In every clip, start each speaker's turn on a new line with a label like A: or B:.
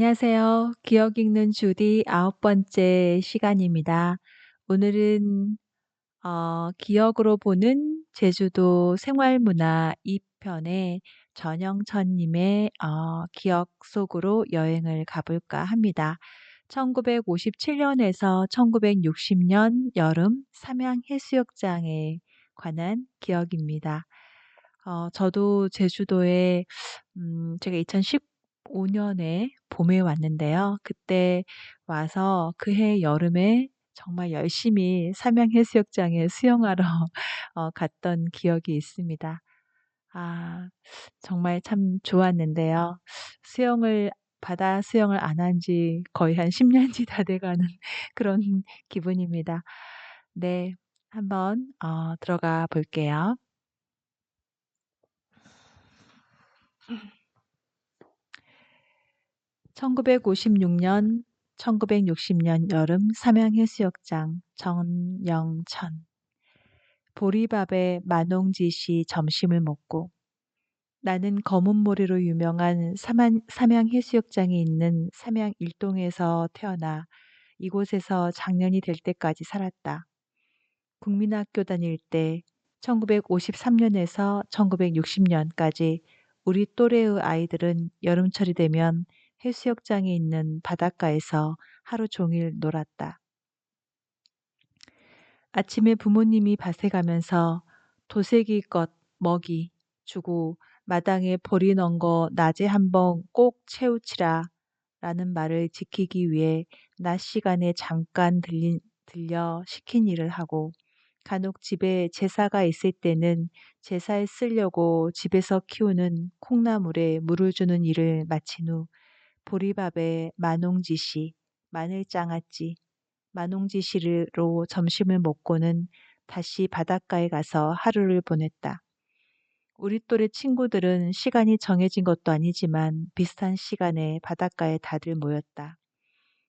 A: 안녕하세요. 기억 읽는 주디 9번째 시간입니다. 오늘은 기억으로 보는 제주도 생활문화 2 편의 전영천 님의 기억 속으로 여행을 가 볼까 합니다. 1957 년에서 1960년 여름 삼양 해수욕장에 관한 기억입니다. 저도 제주도에 제가 2015 년에 봄에 왔는데요. 그때 와서 그해 여름에 정말 열심히 삼양해수욕장에 수영하러 갔던 기억이 있습니다. 아 정말 참 좋았는데요. 수영을 바다 수영을 안 한 지 거의 한 10 년이 다 돼 가는 그런 기분입니다. 네. 한번 들어가 볼게요. 1956 년, 1960년 여름 삼양해수욕장 전영천. 보리밥에 만홍지 씨 점심을 먹고 나는 검은 모래로 유명한 삼양해수욕장이 있는 삼양 일동에서 태어나 이곳에서 장년이 될 때까지 살았다. 국민학교 다닐 때 1953 년에서 1960 년까지 우리 또래의 아이들은 여름철이 되면 해수욕장이 있는 바닷가에서 하루 종일 놀았다. 아침에 부모님이 밭에 가면서 도색이 것 먹이 주고 마당에 보리 넣은 거 낮에 한번 꼭 채우치라 라는 말을 지키기 위해 낮 시간에 잠깐 들려 시킨 일을 하고 간혹 집에 제사가 있을 때는 제사에 쓰려고 집에서 키우는 콩나물에 물을 주는 일을 마친 후 보리밥에 만홍지시, 마늘장아찌, 만홍지시로 점심을 먹고는 다시 바닷가에 가서 하루를 보냈다. 우리 또래 친구들은 시간이 정해진 것도 아니지만 비슷한 시간에 바닷가에 다들 모였다.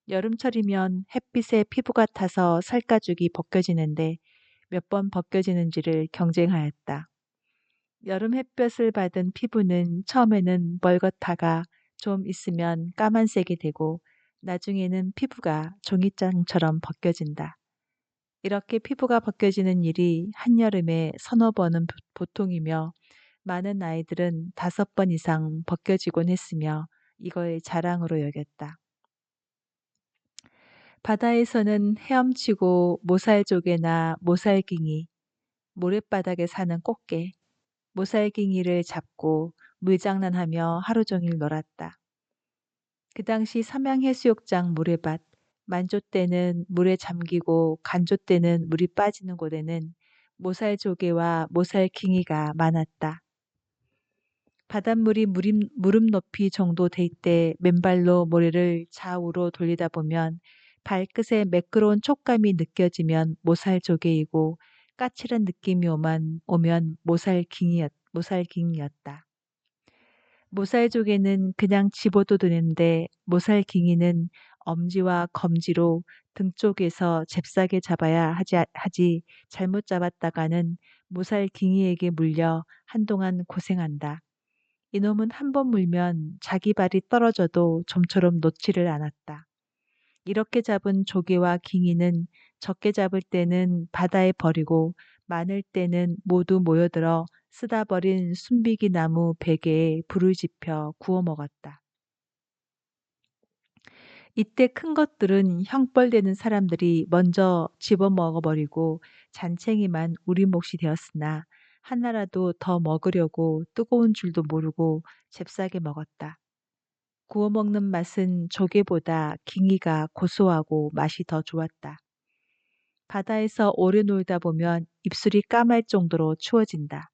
A: 여름철이면 햇빛에 피부가 타서 살가죽이 벗겨지는데 몇 번 벗겨지는지를 경쟁하였다. 여름 햇볕을 받은 피부는 처음에는 멀겋다가 좀 있으면 까만색이 되고 나중에는 피부가 종이장처럼 벗겨진다. 이렇게 피부가 벗겨지는 일이 한여름에 서너 번은 보통이며 많은 아이들은 5번 이상 벗겨지곤 했으며 이걸 자랑으로 여겼다. 바다에서는 헤엄치고 모살조개나 모살깅이, 모랫바닥에 사는 꽃게, 모살깅이를 잡고 물장난하며 하루 종일 놀았다. 그 당시 삼양해수욕장 모래밭, 만조 때는 물에 잠기고 간조 때는 물이 빠지는 곳에는 모살조개와 모살깅이가 많았다. 바닷물이 무릎 높이 정도 될 때 맨발로 모래를 좌우로 돌리다 보면 발끝에 매끄러운 촉감이 느껴지면 모살조개이고 까칠한 느낌이 오면 모살깅이였다. 모살조개는 그냥 집어도 되는데 모살깅이는 엄지와 검지로 등 쪽에서 잽싸게 잡아야 하지 잘못 잡았다가는 모살깅이에게 물려 한동안 고생한다. 이놈은 한 번 물면 자기 발이 떨어져도 좀처럼 놓지를 않았다. 이렇게 잡은 조개와 깅이는 적게 잡을 때는 바다에 버리고 많을 때는 모두 모여들어 쓰다 버린 순비기 나무 베개에 불을 지펴 구워 먹었다. 이때 큰 것들은 형벌되는 사람들이 먼저 집어먹어버리고 잔챙이만 우리 몫이 되었으나 하나라도 더 먹으려고 뜨거운 줄도 모르고 잽싸게 먹었다. 구워 먹는 맛은 조개보다 깅이가 고소하고 맛이 더 좋았다. 바다에서 오래 놀다 보면 입술이 까말 정도로 추워진다.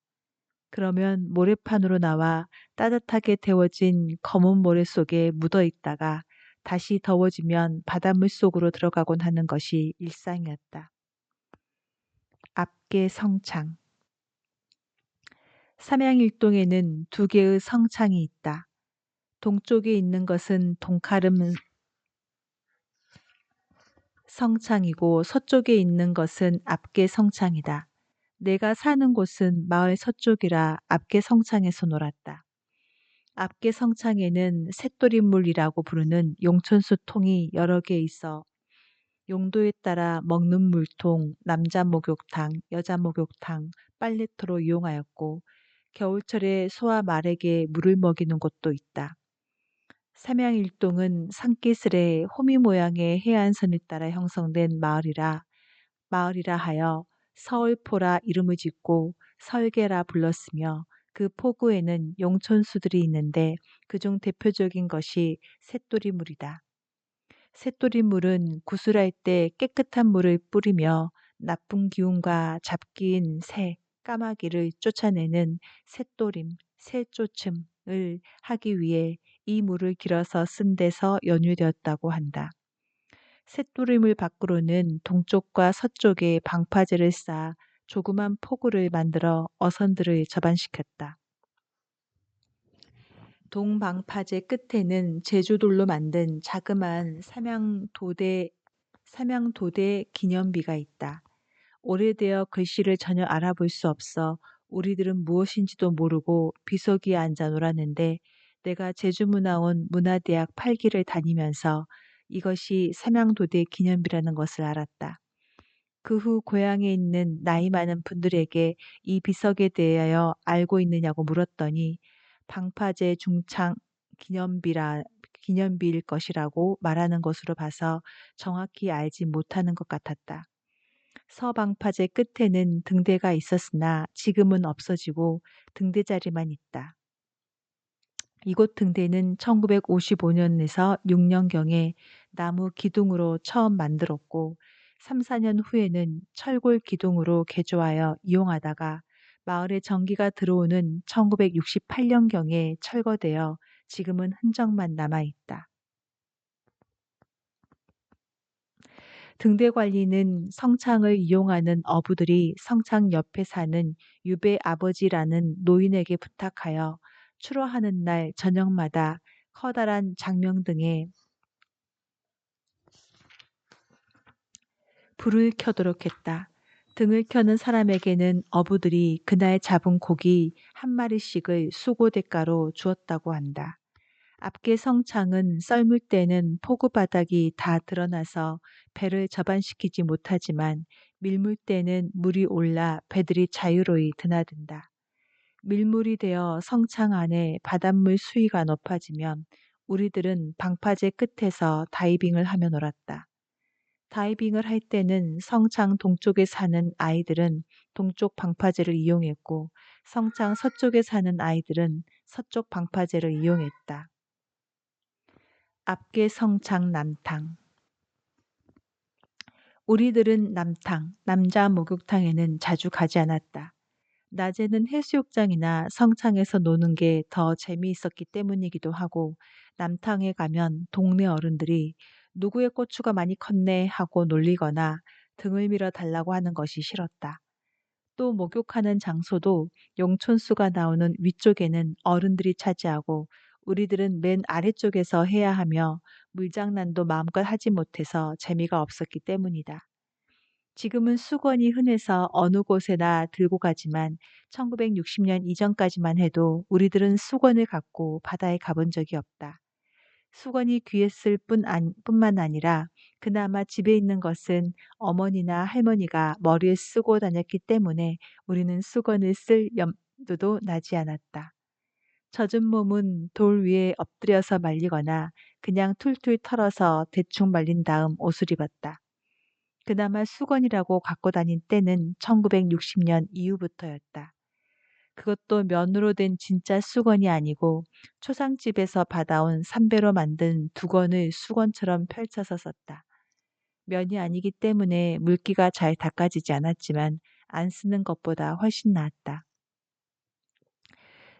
A: 그러면 모래판으로 나와 따뜻하게 데워진 검은 모래 속에 묻어 있다가 다시 더워지면 바닷물 속으로 들어가곤 하는 것이 일상이었다. 앞계 성창. 삼양일동에는 2개의 성창이 있다. 동쪽에 있는 것은 동카름 성창이고 서쪽에 있는 것은 앞계 성창이다. 내가 사는 곳은 마을 서쪽이라 앞계 성창에서 놀았다. 앞계 성창에는 쇳돌이물이라고 부르는 용천수 통이 여러 개 있어 용도에 따라 먹는 물통, 남자 목욕탕, 여자 목욕탕, 빨래터로 이용하였고 겨울철에 소와 말에게 물을 먹이는 곳도 있다. 삼양일동은 산기슭의 호미 모양의 해안선에 따라 형성된 마을이라 하여 서울포라 이름을 짓고 설계라 불렀으며 그 포구에는 용천수들이 있는데 그중 대표적인 것이 쇳돌이물이다. 쇳돌이물은 구슬할 때 깨끗한 물을 뿌리며 나쁜 기운과 잡기인 새, 까마귀를 쫓아내는 쇳돌임, 새쫓음을 하기 위해 이 물을 길어서 쓴 데서 연유되었다고 한다. 쇳돌임을 밖으로는 동쪽과 서쪽에 방파제를 쌓아 조그만 포구를 만들어 어선들을 접안시켰다. 동방파제 끝에는 제주돌로 만든 자그마한 삼양도대 기념비가 있다. 오래되어 글씨를 전혀 알아볼 수 없어 우리들은 무엇인지도 모르고 비석이에 앉아 놀았는데 내가 제주문화원 문화대학 8기를 다니면서 이것이 삼양도대 기념비라는 것을 알았다. 그 후 고향에 있는 나이 많은 분들에게 이 비석에 대하여 알고 있느냐고 물었더니 방파제 중창 기념비일 것이라고 말하는 것으로 봐서 정확히 알지 못하는 것 같았다. 서방파제 끝에는 등대가 있었으나 지금은 없어지고 등대 자리만 있다. 이곳 등대는 1955년에서 6년경에 나무 기둥으로 처음 만들었고 3, 4년 후에는 철골 기둥으로 개조하여 이용하다가 마을에 전기가 들어오는 1968년경에 철거되어 지금은 흔적만 남아 있다. 등대 관리는 성창을 이용하는 어부들이 성창 옆에 사는 유배 아버지라는 노인에게 부탁하여 추로하는 날 저녁마다 커다란 장명등에 불을 켜도록 했다. 등을 켜는 사람에게는 어부들이 그날 잡은 고기 한 마리씩을 수고 대가로 주었다고 한다. 앞계 성창은 썰물 때는 포구 바닥이 다 드러나서 배를 접안시키지 못하지만 밀물 때는 물이 올라 배들이 자유로이 드나든다. 밀물이 되어 성창 안에 바닷물 수위가 높아지면 우리들은 방파제 끝에서 다이빙을 하며 놀았다. 다이빙을 할 때는 성창 동쪽에 사는 아이들은 동쪽 방파제를 이용했고 성창 서쪽에 사는 아이들은 서쪽 방파제를 이용했다. 앞계 성창 남탕 우리들은 남탕, 남자 목욕탕에는 자주 가지 않았다. 낮에는 해수욕장이나 성창에서 노는 게 더 재미있었기 때문이기도 하고 남탕에 가면 동네 어른들이 누구의 고추가 많이 컸네 하고 놀리거나 등을 밀어 달라고 하는 것이 싫었다. 또 목욕하는 장소도 용촌수가 나오는 위쪽에는 어른들이 차지하고 우리들은 맨 아래쪽에서 해야 하며 물장난도 마음껏 하지 못해서 재미가 없었기 때문이다. 지금은 수건이 흔해서 어느 곳에나 들고 가지만 1960년 이전까지만 해도 우리들은 수건을 갖고 바다에 가본 적이 없다. 수건이 귀했을 뿐만 아니라 그나마 집에 있는 것은 어머니나 할머니가 머리에 쓰고 다녔기 때문에 우리는 수건을 쓸 염두도 나지 않았다. 젖은 몸은 돌 위에 엎드려서 말리거나 그냥 툴툴 털어서 대충 말린 다음 옷을 입었다. 그나마 수건이라고 갖고 다닌 때는 1960년 이후부터였다. 그것도 면으로 된 진짜 수건이 아니고 초상집에서 받아온 삼배로 만든 두건을 수건처럼 펼쳐서 썼다. 면이 아니기 때문에 물기가 잘 닦아지지 않았지만 안 쓰는 것보다 훨씬 나았다.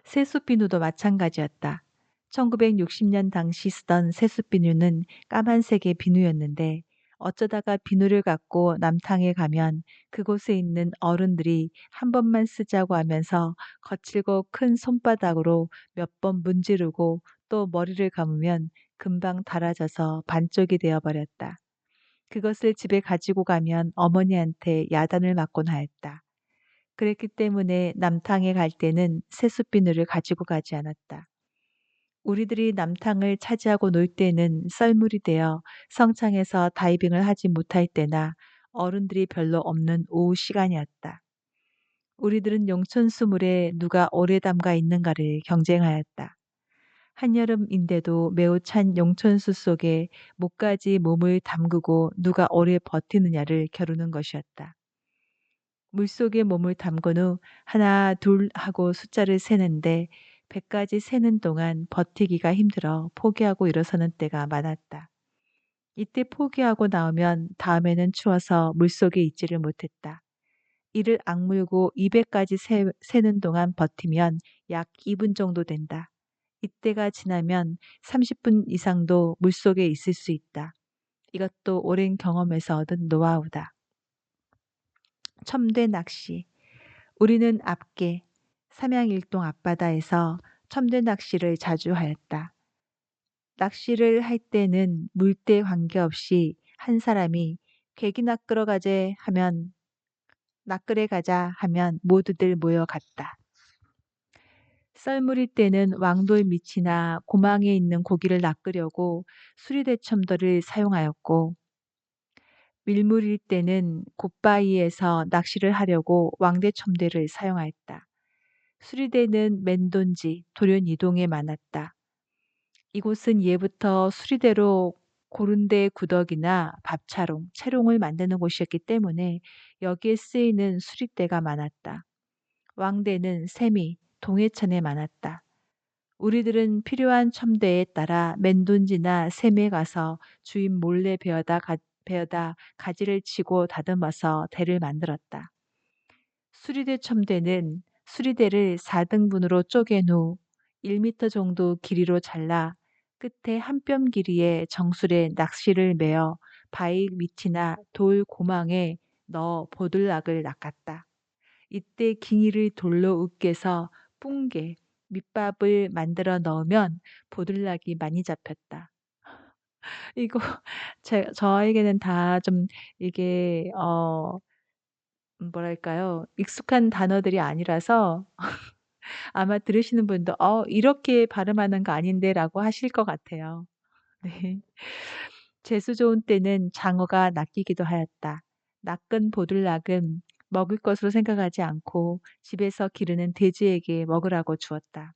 A: 세숫비누도 마찬가지였다. 1960년 당시 쓰던 세숫비누는 까만색의 비누였는데 어쩌다가 비누를 갖고 남탕에 가면 그곳에 있는 어른들이 한 번만 쓰자고 하면서 거칠고 큰 손바닥으로 몇 번 문지르고 또 머리를 감으면 금방 닳아져서 반쪽이 되어버렸다. 그것을 집에 가지고 가면 어머니한테 야단을 맞곤 하였다. 그랬기 때문에 남탕에 갈 때는 세숫비누를 가지고 가지 않았다. 우리들이 남탕을 차지하고 놀 때는 썰물이 되어 성창에서 다이빙을 하지 못할 때나 어른들이 별로 없는 오후 시간이었다. 우리들은 용천수물에 누가 오래 담가 있는가를 경쟁하였다. 한여름인데도 매우 찬 용천수 속에 목까지 몸을 담그고 누가 오래 버티느냐를 겨루는 것이었다. 물속에 몸을 담근 후 하나 둘 하고 숫자를 세는데 100까지 세는 동안 버티기가 힘들어 포기하고 일어서는 때가 많았다. 이때 포기하고 나오면 다음에는 추워서 물속에 있지를 못했다. 이를 악물고 200까지 세는 동안 버티면 약 2분 정도 된다. 이때가 지나면 30분 이상도 물속에 있을 수 있다. 이것도 오랜 경험에서 얻은 노하우다. 첨대 낚시. 우리는 앞계 삼양일동 앞바다에서 첨대 낚시를 자주 하였다. 낚시를 할 때는 물때 관계없이 한 사람이 괴기 낚으러 가재 하면 낚으러 가자 하면 모두들 모여갔다. 썰물일 때는 왕돌 밑이나 고망에 있는 고기를 낚으려고 수리대첨도를 사용하였고 밀물일 때는 곶바위에서 낚시를 하려고 왕대첨대를 사용하였다. 수리대는 맨돈지, 돌연 이동에 많았다. 이곳은 예부터 수리대로 고른대 구덕이나 밥차롱, 채롱을 만드는 곳이었기 때문에 여기에 쓰이는 수리대가 많았다. 왕대는 세미, 동해천에 많았다. 우리들은 필요한 첨대에 따라 맨돈지나 샘에 가서 주인 몰래 베어다 가지를 치고 다듬어서 대를 만들었다. 수리대 첨대는 수리대를 4등분으로 쪼갠 후 1m 정도 길이로 잘라 끝에 한 뼘 길이의 정술에 낚시를 매어 바위 밑이나 돌 고망에 넣어 보들락을 낚았다. 이때 깅이를 돌로 으깨서 뿡게 밑밥을 만들어 넣으면 보들락이 많이 잡혔다. 이거 저에게는 다 좀 이게 뭐랄까요? 익숙한 단어들이 아니라서 아마 들으시는 분도 이렇게 발음하는 거 아닌데."라고 하실 것 같아요. 네. 재수 좋은 때는 장어가 낚이기도 하였다. 낚은 보들락은 먹을 것으로 생각하지 않고 집에서 기르는 돼지에게 먹으라고 주었다.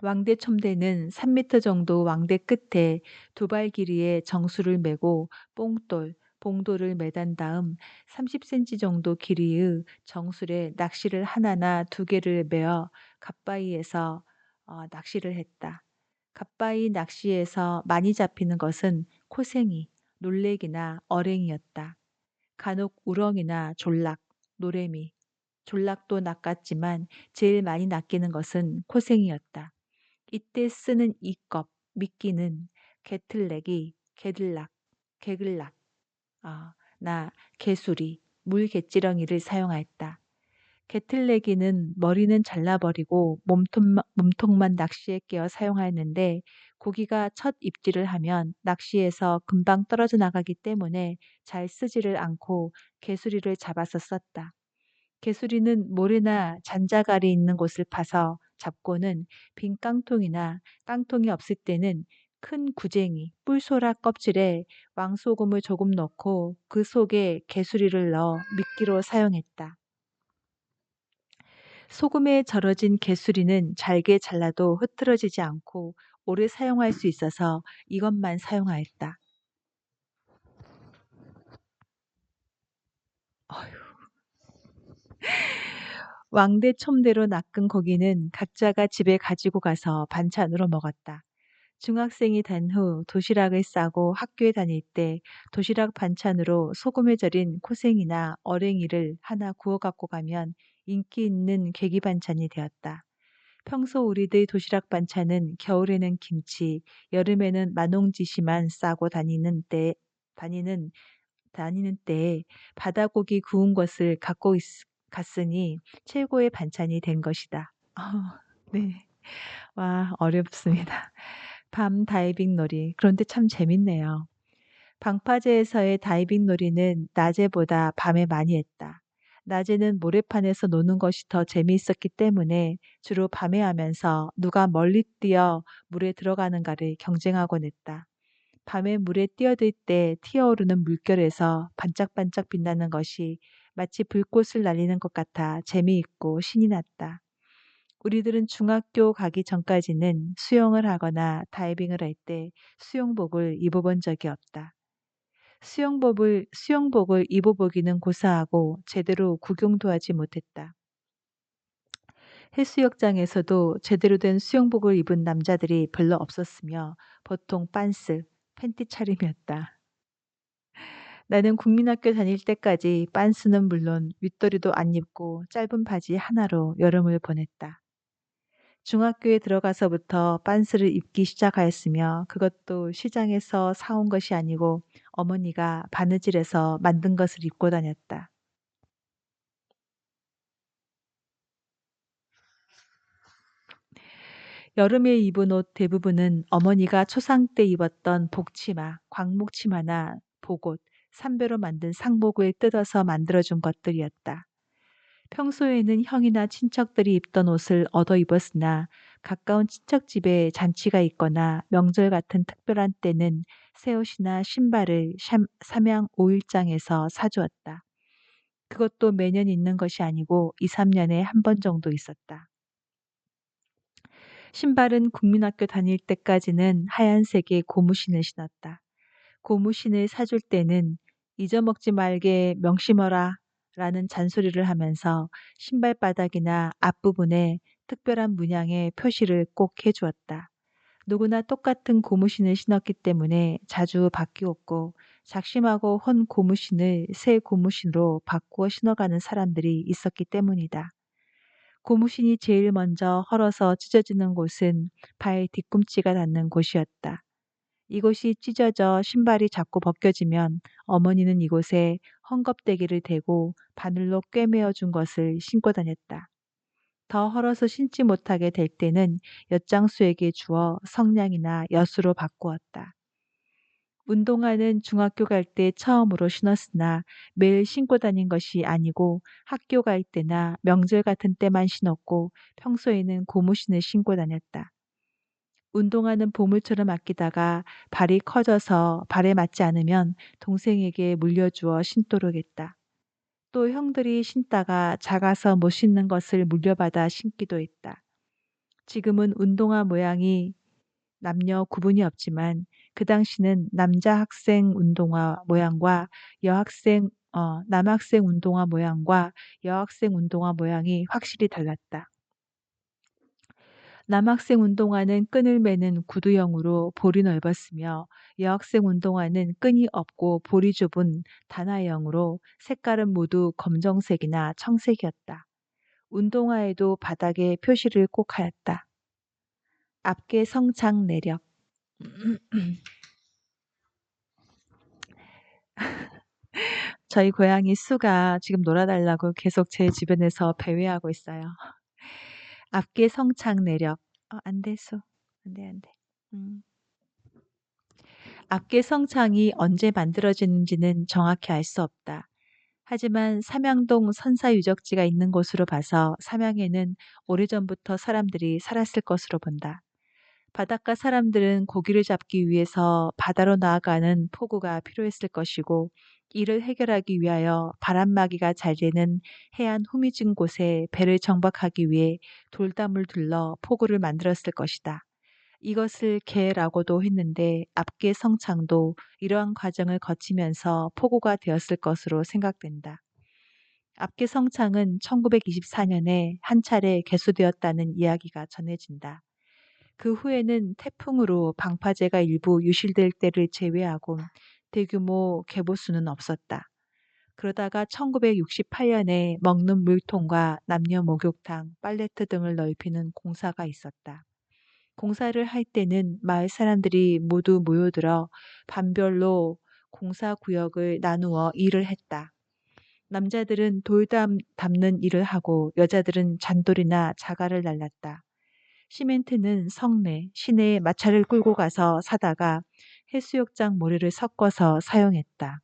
A: 왕대 첨대는 3m 정도 왕대 끝에 2발 길이의 정수를 매고 뽕돌, 봉돌을 매단 다음 30cm 정도 길이의 정술에 낚시를 하나나 2개를 매어 갓바위에서 낚시를 했다. 갓바위 낚시에서 많이 잡히는 것은 코생이, 놀래기나 어랭이였다. 간혹 우렁이나 졸락, 노래미, 졸락도 낚았지만 제일 많이 낚이는 것은 코생이였다. 이때 쓰는 이껍, 미끼는 개틀레기, 개들락, 개글락, 나 개수리, 물개찌렁이를 사용하였다. 개틀레기는 머리는 잘라버리고 몸통만 낚시에 끼어 사용하였는데 고기가 첫 입질을 하면 낚시에서 금방 떨어져 나가기 때문에 잘 쓰지를 않고 개수리를 잡아서 썼다. 개수리는 모래나 잔자갈이 있는 곳을 파서 잡고는 빈 깡통이나 깡통이 없을 때는 큰 구쟁이, 뿔소라 껍질에 왕소금을 조금 넣고 그 속에 개수리를 넣어 미끼로 사용했다. 소금에 절여진 개수리는 잘게 잘라도 흐트러지지 않고 오래 사용할 수 있어서 이것만 사용하였다. 왕대 첨대로 낚은 고기는 각자가 집에 가지고 가서 반찬으로 먹었다. 중학생이 된 후 도시락을 싸고 학교에 다닐 때 도시락 반찬으로 소금에 절인 코생이나 어랭이를 하나 구워 갖고 가면 인기 있는 계기 반찬이 되었다. 평소 우리들 도시락 반찬은 겨울에는 김치, 여름에는 만홍지시만 싸고 다니는 다니는 때에 바다고기 구운 것을 갔으니 최고의 반찬이 된 것이다. 네. 와, 어렵습니다. 밤 다이빙 놀이. 그런데 참 재밌네요. 방파제에서의 다이빙 놀이는 낮에보다 밤에 많이 했다. 낮에는 모래판에서 노는 것이 더 재미있었기 때문에 주로 밤에 하면서 누가 멀리 뛰어 물에 들어가는가를 경쟁하곤 했다. 밤에 물에 뛰어들 때 튀어오르는 물결에서 반짝반짝 빛나는 것이 마치 불꽃을 날리는 것 같아 재미있고 신이 났다. 우리들은 중학교 가기 전까지는 수영을 하거나 다이빙을 할 때 수영복을 입어본 적이 없다. 수영복을 입어보기는 고사하고 제대로 구경도 하지 못했다. 해수욕장에서도 제대로 된 수영복을 입은 남자들이 별로 없었으며 보통 빤스, 팬티 차림이었다. 나는 국민학교 다닐 때까지 빤스는 물론 윗도리도 안 입고 짧은 바지 하나로 여름을 보냈다. 중학교에 들어가서부터 빤스를 입기 시작하였으며 그것도 시장에서 사온 것이 아니고 어머니가 바느질해서 만든 것을 입고 다녔다. 여름에 입은 옷 대부분은 어머니가 초상 때 입었던 복치마, 광목치마나 복옷, 삼배로 만든 상복을 뜯어서 만들어준 것들이었다. 평소에는 형이나 친척들이 입던 옷을 얻어 입었으나 가까운 친척 집에 잔치가 있거나 명절 같은 특별한 때는 새 옷이나 신발을 삼양 5일장에서 사주었다. 그것도 매년 있는 것이 아니고 2, 3년에 한 번 정도 있었다. 신발은 국민학교 다닐 때까지는 하얀색의 고무신을 신었다. 고무신을 사줄 때는 잊어먹지 말게 명심어라 라는 잔소리를 하면서 신발바닥이나 앞부분에 특별한 문양의 표시를 꼭 해주었다. 누구나 똑같은 고무신을 신었기 때문에 자주 바뀌었고 작심하고 헌 고무신을 새 고무신으로 바꾸어 신어가는 사람들이 있었기 때문이다. 고무신이 제일 먼저 헐어서 찢어지는 곳은 발 뒤꿈치가 닿는 곳이었다. 이곳이 찢어져 신발이 자꾸 벗겨지면 어머니는 이곳에 헝겊대기를 대고 바늘로 꿰매어 준 것을 신고 다녔다. 더 헐어서 신지 못하게 될 때는 엿장수에게 주어 성냥이나 엿으로 바꾸었다. 운동화는 중학교 갈 때 처음으로 신었으나 매일 신고 다닌 것이 아니고 학교 갈 때나 명절 같은 때만 신었고 평소에는 고무신을 신고 다녔다. 운동화는 보물처럼 아끼다가 발이 커져서 발에 맞지 않으면 동생에게 물려주어 신도록 했다. 또 형들이 신다가 작아서 못 신는 것을 물려받아 신기도 했다. 지금은 운동화 모양이 남녀 구분이 없지만 그 당시는 남자 학생 운동화 모양과 남학생 운동화 모양과 여학생 운동화 모양이 확실히 달랐다. 남학생 운동화는 끈을 매는 구두형으로 볼이 넓었으며 여학생 운동화는 끈이 없고 볼이 좁은 단화형으로 색깔은 모두 검정색이나 청색이었다. 운동화에도 바닥에 표시를 꼭 하였다. 앞계 성창 내력. 저희 고양이 수가 지금 놀아달라고 계속 제 주변에서 배회하고 있어요. 앞계 성창 내력. 안 돼, 수. 안 돼, 안 돼. 앞계 성창이 언제 만들어지는지는 정확히 알 수 없다. 하지만 삼양동 선사 유적지가 있는 곳으로 봐서 삼양에는 오래전부터 사람들이 살았을 것으로 본다. 바닷가 사람들은 고기를 잡기 위해서 바다로 나아가는 포구가 필요했을 것이고 이를 해결하기 위하여 바람막이가 잘 되는 해안 후미진 곳에 배를 정박하기 위해 돌담을 둘러 포구를 만들었을 것이다. 이것을 계라고도 했는데 앞계 성창도 이러한 과정을 거치면서 포구가 되었을 것으로 생각된다. 앞계 성창은 1924년에 한 차례 개수되었다는 이야기가 전해진다. 그 후에는 태풍으로 방파제가 일부 유실될 때를 제외하고 대규모 개보수는 없었다. 그러다가 1968년에 먹는 물통과 남녀 목욕탕, 빨래터 등을 넓히는 공사가 있었다. 공사를 할 때는 마을 사람들이 모두 모여들어 반별로 공사 구역을 나누어 일을 했다. 남자들은 담는 일을 하고 여자들은 잔돌이나 자갈을 날랐다. 시멘트는 성내, 시내에 마차를 끌고 가서 사다가 해수욕장 모래를 섞어서 사용했다.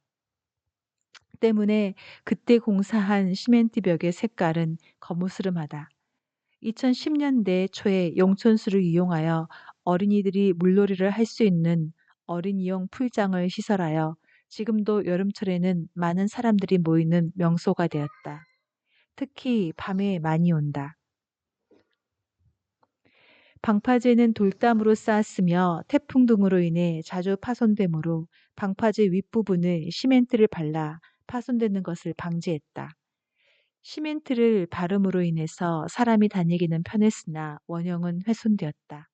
A: 때문에 그때 공사한 시멘트 벽의 색깔은 거무스름하다. 2010년대 초에 용천수를 이용하여 어린이들이 물놀이를 할 수 있는 어린이용 풀장을 시설하여 지금도 여름철에는 많은 사람들이 모이는 명소가 되었다. 특히 밤에 많이 온다. 방파제는 돌담으로 쌓았으며 태풍 등으로 인해 자주 파손되므로 방파제 윗부분을 시멘트를 발라 파손되는 것을 방지했다. 시멘트를 바름으로 인해서 사람이 다니기는 편했으나 원형은 훼손되었다.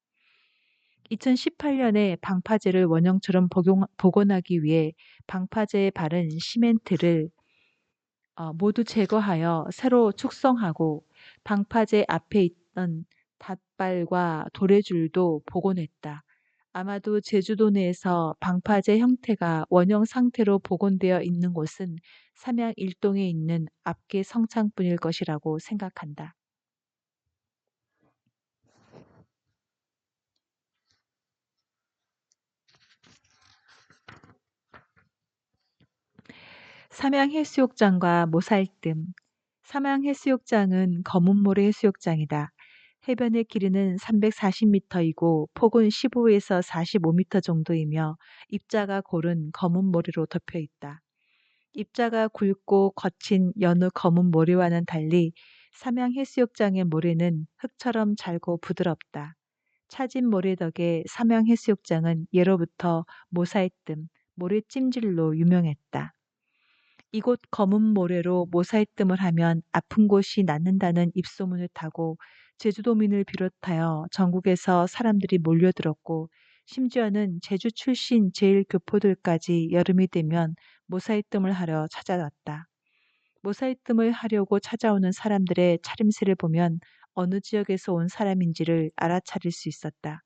A: 2018년에 방파제를 원형처럼 복원하기 위해 방파제에 바른 시멘트를 모두 제거하여 새로 축성하고 방파제 앞에 있던 닷발과 도래줄도 복원했다. 아마도 제주도 내에서 방파제 형태가 원형 상태로 복원되어 있는 곳은 삼양 일동에 있는 압계 성창뿐일 것이라고 생각한다. 삼양해수욕장과 모살뜸. 삼양해수욕장은 검은모래 해수욕장이다. 해변의 길이는 340m이고 폭은 15에서 45m 정도이며 입자가 고른 검은 모래로 덮여 있다. 입자가 굵고 거친 여느 검은 모래와는 달리 삼양해수욕장의 모래는 흙처럼 잘고 부드럽다. 차진 모래 덕에 삼양해수욕장은 예로부터 모살뜸, 모래찜질로 유명했다. 이곳 검은 모래로 모살뜸을 하면 아픈 곳이 낫는다는 입소문을 타고 제주도민을 비롯하여 전국에서 사람들이 몰려들었고 심지어는 제주 출신 제일교포들까지 여름이 되면 모살뜸을 하러 찾아왔다. 모살뜸을 하려고 찾아오는 사람들의 차림새를 보면 어느 지역에서 온 사람인지를 알아차릴 수 있었다.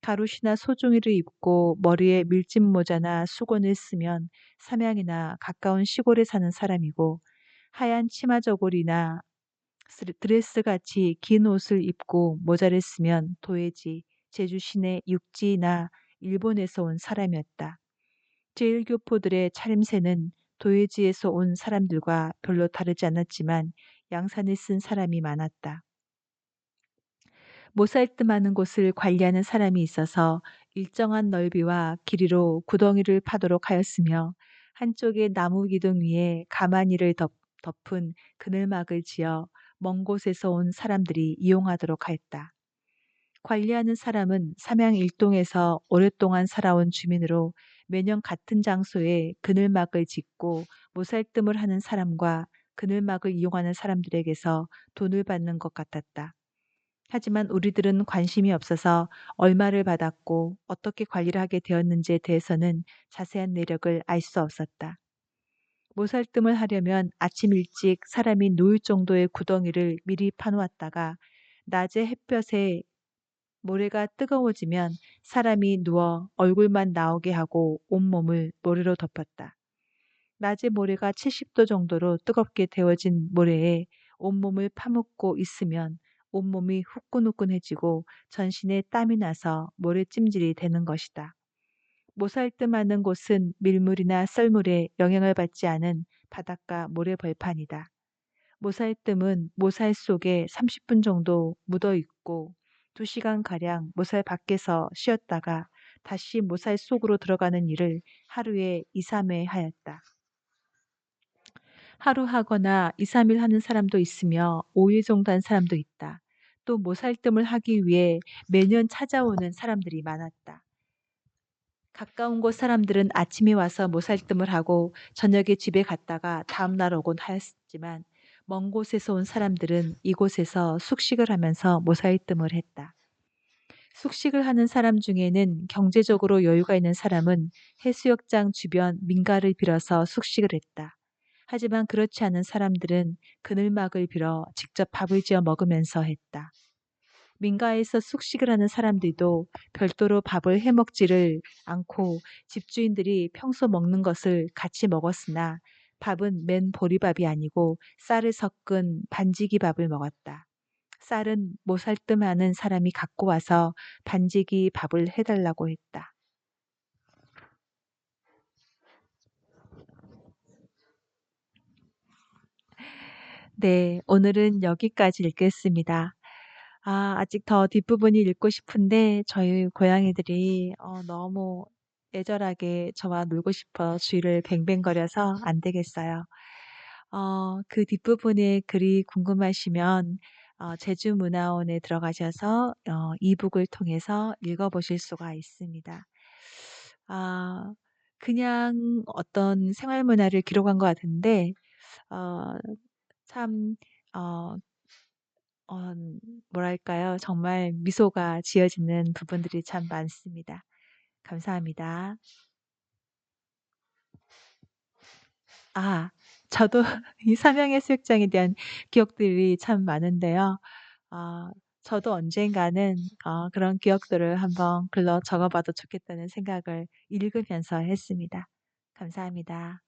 A: 가루시나 소중이를 입고 머리에 밀짚 모자나 수건을 쓰면 삼양이나 가까운 시골에 사는 사람이고 하얀 치마 저고리나 드레스 같이 긴 옷을 입고 모자를 쓰면 도예지, 제주 시내 육지나 일본에서 온 사람이었다. 제일교포들의 차림새는 도예지에서 온 사람들과 별로 다르지 않았지만 양산을 쓴 사람이 많았다. 못살뜸하는 곳을 관리하는 사람이 있어서 일정한 넓이와 길이로 구덩이를 파도록 하였으며 한쪽에 나무 기둥 위에 가마니를 덮은 그늘막을 지어 먼 곳에서 온 사람들이 이용하도록 하였다. 관리하는 사람은 삼양 일동에서 오랫동안 살아온 주민으로 매년 같은 장소에 그늘막을 짓고 못살뜸을 하는 사람과 그늘막을 이용하는 사람들에게서 돈을 받는 것 같았다. 하지만 우리들은 관심이 없어서 얼마를 받았고 어떻게 관리를 하게 되었는지에 대해서는 자세한 내력을 알 수 없었다. 모살뜸을 하려면 아침 일찍 사람이 누울 정도의 구덩이를 미리 파놓았다가 낮에 햇볕에 모래가 뜨거워지면 사람이 누워 얼굴만 나오게 하고 온몸을 모래로 덮었다. 낮에 모래가 70도 정도로 뜨겁게 데워진 모래에 온몸을 파묻고 있으면 온몸이 후끈후끈해지고 전신에 땀이 나서 모래찜질이 되는 것이다. 모살뜸하는 곳은 밀물이나 썰물에 영향을 받지 않은 바닷가 모래벌판이다. 모살뜸은 모살 속에 30분 정도 묻어 있고 2시간가량 모살 밖에서 쉬었다가 다시 모살 속으로 들어가는 일을 하루에 2, 3회 하였다. 하루 하거나 2, 3일 하는 사람도 있으며 5일 정도 한 사람도 있다. 또 모살뜸을 하기 위해 매년 찾아오는 사람들이 많았다. 가까운 곳 사람들은 아침에 와서 모살뜸을 하고 저녁에 집에 갔다가 다음날 오곤 하였지만 먼 곳에서 온 사람들은 이곳에서 숙식을 하면서 모살뜸을 했다. 숙식을 하는 사람 중에는 경제적으로 여유가 있는 사람은 해수욕장 주변 민가를 빌어서 숙식을 했다. 하지만 그렇지 않은 사람들은 그늘막을 빌어 직접 밥을 지어 먹으면서 했다. 민가에서 숙식을 하는 사람들도 별도로 밥을 해 먹지를 않고 집주인들이 평소 먹는 것을 같이 먹었으나 밥은 맨 보리밥이 아니고 쌀을 섞은 반지기 밥을 먹었다. 쌀은 모살뜸하는 사람이 갖고 와서 반지기 밥을 해달라고 했다. 네, 오늘은 여기까지 읽겠습니다. 아직 더 뒷부분이 읽고 싶은데 저희 고양이들이 너무 애절하게 저와 놀고 싶어 주위를 뱅뱅거려서 안 되겠어요. 그 뒷부분의 글이 궁금하시면 제주문화원에 들어가셔서 이북을 통해서 읽어보실 수가 있습니다. 아, 그냥 어떤 생활 문화를 기록한 것 같은데 어, 참 어, 어, 뭐랄까요? 정말 미소가 지어지는 부분들이 참 많습니다. 감사합니다. 아, 저도 이 삼형해수욕장에 대한 기억들이 참 많은데요. 아, 저도 언젠가는 그런 기억들을 한번 글로 적어봐도 좋겠다는 생각을 읽으면서 했습니다. 감사합니다.